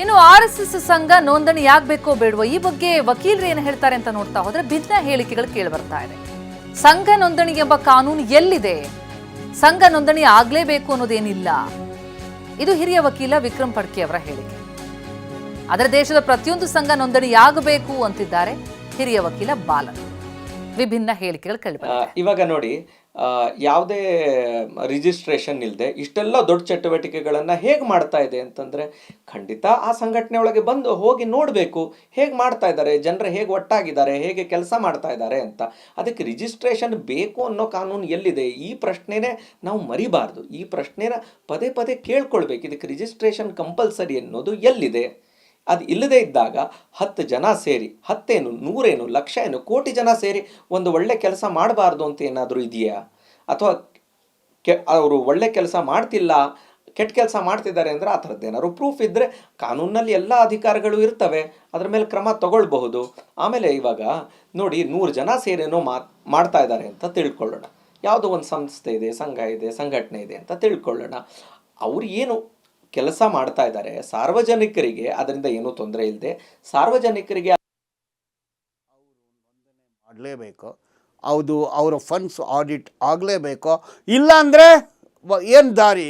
ಇನ್ನು RSS ಸಂಘ ನೋಂದಣಿಯಾಗಬೇಕೋ ಬೇಡವೋ ಈ ಬಗ್ಗೆ ವಕೀಲರು ಏನು ಹೇಳ್ತಾರೆ ಅಂತ ನೋಡ್ತಾ ಹೋದ್ರೆ ಭಿನ್ನ ಹೇಳಿಕೆಗಳು ಕೇಳಿ ಬರ್ತಾ ಇದೆ. ಸಂಘ ನೋಂದಣಿ ಎಂಬ ಕಾನೂನು ಎಲ್ಲಿದೆ? ಸಂಘ ನೋಂದಣಿ ಆಗ್ಲೇಬೇಕು ಅನ್ನೋದೇನಿಲ್ಲ. ಇದು ಹಿರಿಯ ವಕೀಲ ವಿಕ್ರಮ್ ಪಡ್ಕೆ ಅವರ ಹೇಳಿಕೆ. ಆದರೆ ದೇಶದ ಪ್ರತಿಯೊಂದು ಸಂಘ ನೋಂದಣಿಯಾಗಬೇಕು ಅಂತಿದ್ದಾರೆ ಹಿರಿಯ ವಕೀಲ ಬಾಲನ್. ವಿಭಿನ್ನ ಹೇಳಿಕೆಗಳು ಕೇಳಿ ಬರ್ತಾ ಇದೆ. ಇವಾಗ ನೋಡಿ, ಯಾವುದೇ ರಿಜಿಸ್ಟ್ರೇಷನ್ ಇಲ್ಲದೆ ಇಷ್ಟೆಲ್ಲ ದೊಡ್ಡ ಚಟುವಟಿಕೆಗಳನ್ನು ಹೇಗೆ ಮಾಡ್ತಾ ಇದೆ ಅಂತಂದರೆ, ಖಂಡಿತ ಆ ಸಂಘಟನೆ ಒಳಗೆ ಬಂದು ಹೋಗಿ ನೋಡಬೇಕು ಹೇಗೆ ಮಾಡ್ತಾ ಇದ್ದಾರೆ, ಜನರು ಹೇಗೆ ಒಟ್ಟಾಗಿದ್ದಾರೆ, ಹೇಗೆ ಕೆಲಸ ಮಾಡ್ತಾ ಇದ್ದಾರೆ ಅಂತ. ಅದಕ್ಕೆ ರಿಜಿಸ್ಟ್ರೇಷನ್ ಬೇಕು ಅನ್ನೋ ಕಾನೂನು ಎಲ್ಲಿದೆ? ಈ ಪ್ರಶ್ನೆನೇ ನಾವು ಮರಿಬಾರ್ದು. ಈ ಪ್ರಶ್ನೆನ ಪದೇ ಪದೇ ಕೇಳ್ಕೊಳ್ಬೇಕು. ಇದಕ್ಕೆ ರಿಜಿಸ್ಟ್ರೇಷನ್ ಕಂಪಲ್ಸರಿ ಅನ್ನೋದು ಎಲ್ಲಿದೆ? ಅದು ಇಲ್ಲದೇ ಇದ್ದಾಗ 10 ಜನ ಸೇರಿ 10 ಏನು 100 ಏನು 1,00,000 ಏನು ಕೋಟಿ ಜನ ಸೇರಿ ಒಂದು ಒಳ್ಳೆ ಕೆಲಸ ಮಾಡಬಾರ್ದು ಅಂತ ಏನಾದರೂ ಇದೆಯಾ? ಅಥವಾ ಅವರು ಒಳ್ಳೆ ಕೆಲಸ ಮಾಡ್ತಿಲ್ಲ, ಕೆಟ್ಟ ಕೆಲಸ ಮಾಡ್ತಿದ್ದಾರೆ ಅಂದರೆ ಆ ಥರದ್ದು ಏನಾದ್ರು ಪ್ರೂಫ್ ಇದ್ದರೆ ಕಾನೂನಲ್ಲಿ ಎಲ್ಲ ಅಧಿಕಾರಗಳು ಇರ್ತವೆ, ಅದರ ಮೇಲೆ ಕ್ರಮ ತಗೊಳ್ಬಹುದು. ಆಮೇಲೆ ಇವಾಗ ನೋಡಿ, 100 ಜನ ಸೇರೇನೋ ಮಾಡ್ತಾ ಇದ್ದಾರೆ ಅಂತ ತಿಳ್ಕೊಳ್ಳೋಣ. ಯಾವುದೋ ಒಂದು ಸಂಸ್ಥೆ ಇದೆ, ಸಂಘ ಇದೆ, ಸಂಘಟನೆ ಇದೆ ಅಂತ ತಿಳ್ಕೊಳ್ಳೋಣ. ಅವ್ರು ಏನು ಕೆಲಸ ಮಾಡ್ತಾ ಇದ್ದಾರೆ, ಸಾರ್ವಜನಿಕರಿಗೆ ಅದರಿಂದ ಏನೂ ತೊಂದರೆ ಇಲ್ಲದೆ ಸಾರ್ವಜನಿಕರಿಗೆ ಮಾಡಲೇಬೇಕು. ಹೌದು, ಅವರ ಫಂಡ್ಸ್ ಆಡಿಟ್ ಆಗಲೇಬೇಕು. ಇಲ್ಲಾಂದರೆ ಏನು ದಾರಿ?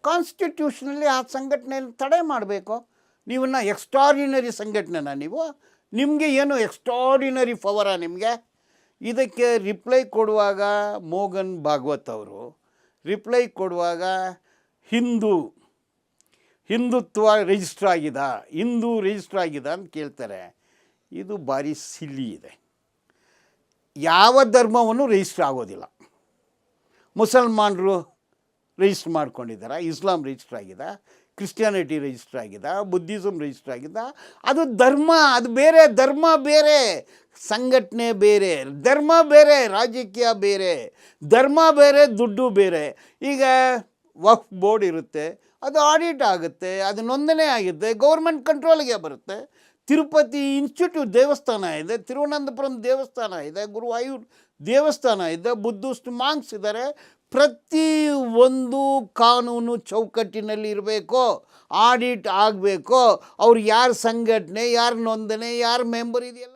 ಕಾನ್ಸ್ಟಿಟ್ಯೂಷನಲ್ಲಿ ಆ ಸಂಘಟನೆಯಲ್ಲಿ ತಡೆ ಮಾಡಬೇಕು. ನೀವನ್ನ ಎಕ್ಸ್ಟ್ರಾರ್ಡಿನರಿ ಸಂಘಟನೆನ ನಿಮಗೆ ಏನು ಎಕ್ಸ್ಟ್ರಾರ್ಡಿನರಿ ಪವರಾ ನಿಮಗೆ? ಇದಕ್ಕೆ ರಿಪ್ಲೈ ಕೊಡುವಾಗ ಮೋಹನ್ ಭಾಗವತ್ ಅವರು ರಿಪ್ಲೈ ಕೊಡುವಾಗ ಹಿಂದುತ್ವ ರಿಜಿಸ್ಟ್ರ್ ಆಗಿದೆ ಅಂತ ಕೇಳ್ತಾರೆ. ಇದು ಭಾರಿ ಸಿಲ್ಲಿ ಇದೆ. ಯಾವ ಧರ್ಮವನ್ನು ರಿಜಿಸ್ಟ್ರ್ ಆಗೋದಿಲ್ಲ. ಮುಸಲ್ಮಾನರು ರಿಜಿಸ್ಟ್ರ್ ಮಾಡ್ಕೊಂಡಿದ್ದಾರೆ, ಇಸ್ಲಾಂ ರಿಜಿಸ್ಟ್ರ್ ಆಗಿದೆ, ಕ್ರಿಶ್ಚಿಯಾನಿಟಿ ರಿಜಿಸ್ಟ್ರ್ ಆಗಿದೆ, ಬುದ್ಧಿಸಮ್ ರಿಜಿಸ್ಟ್ರ್ ಆಗಿದೆ. ಅದು ಧರ್ಮ, ಅದು ಬೇರೆ. ಧರ್ಮ ಬೇರೆ, ಸಂಘಟನೆ ಬೇರೆ. ಧರ್ಮ ಬೇರೆ, ರಾಜಕೀಯ ಬೇರೆ. ಧರ್ಮ ಬೇರೆ, ದುಡ್ಡು ಬೇರೆ. ಈಗ ವಕ್ಫ್ ಬೋರ್ಡ್ ಇರುತ್ತೆ, ಅದು ಆಡಿಟ್ ಆಗುತ್ತೆ, ಅದು ನೋಂದಣಿ ಆಗುತ್ತೆ, ಗೌರ್ಮೆಂಟ್ ಕಂಟ್ರೋಲ್ಗೆ ಬರುತ್ತೆ. ತಿರುಪತಿ ಇನ್ಸ್ಟಿಟ್ಯೂಟ್ ದೇವಸ್ಥಾನ ಇದೆ, ತಿರುವನಂತಪುರಂ ದೇವಸ್ಥಾನ ಇದೆ, ಗುರುವಾಯೂರ್ ದೇವಸ್ಥಾನ ಇದೆ, ಬುದ್ಧಿಸ್ಟ್ ಮಾಂಗ್ಸ್ ಇದ್ದಾರೆ. ಪ್ರತಿ ಒಂದು ಕಾನೂನು ಚೌಕಟ್ಟಿನಲ್ಲಿ ಇರಬೇಕು, ಆಡಿಟ್ ಆಗಬೇಕು. ಅವ್ರು ಯಾರು ಸಂಘಟನೆ, ಯಾರು ನೋಂದಣಿ, ಯಾರು ಮೆಂಬರ್ ಇದೆಯಲ್ಲ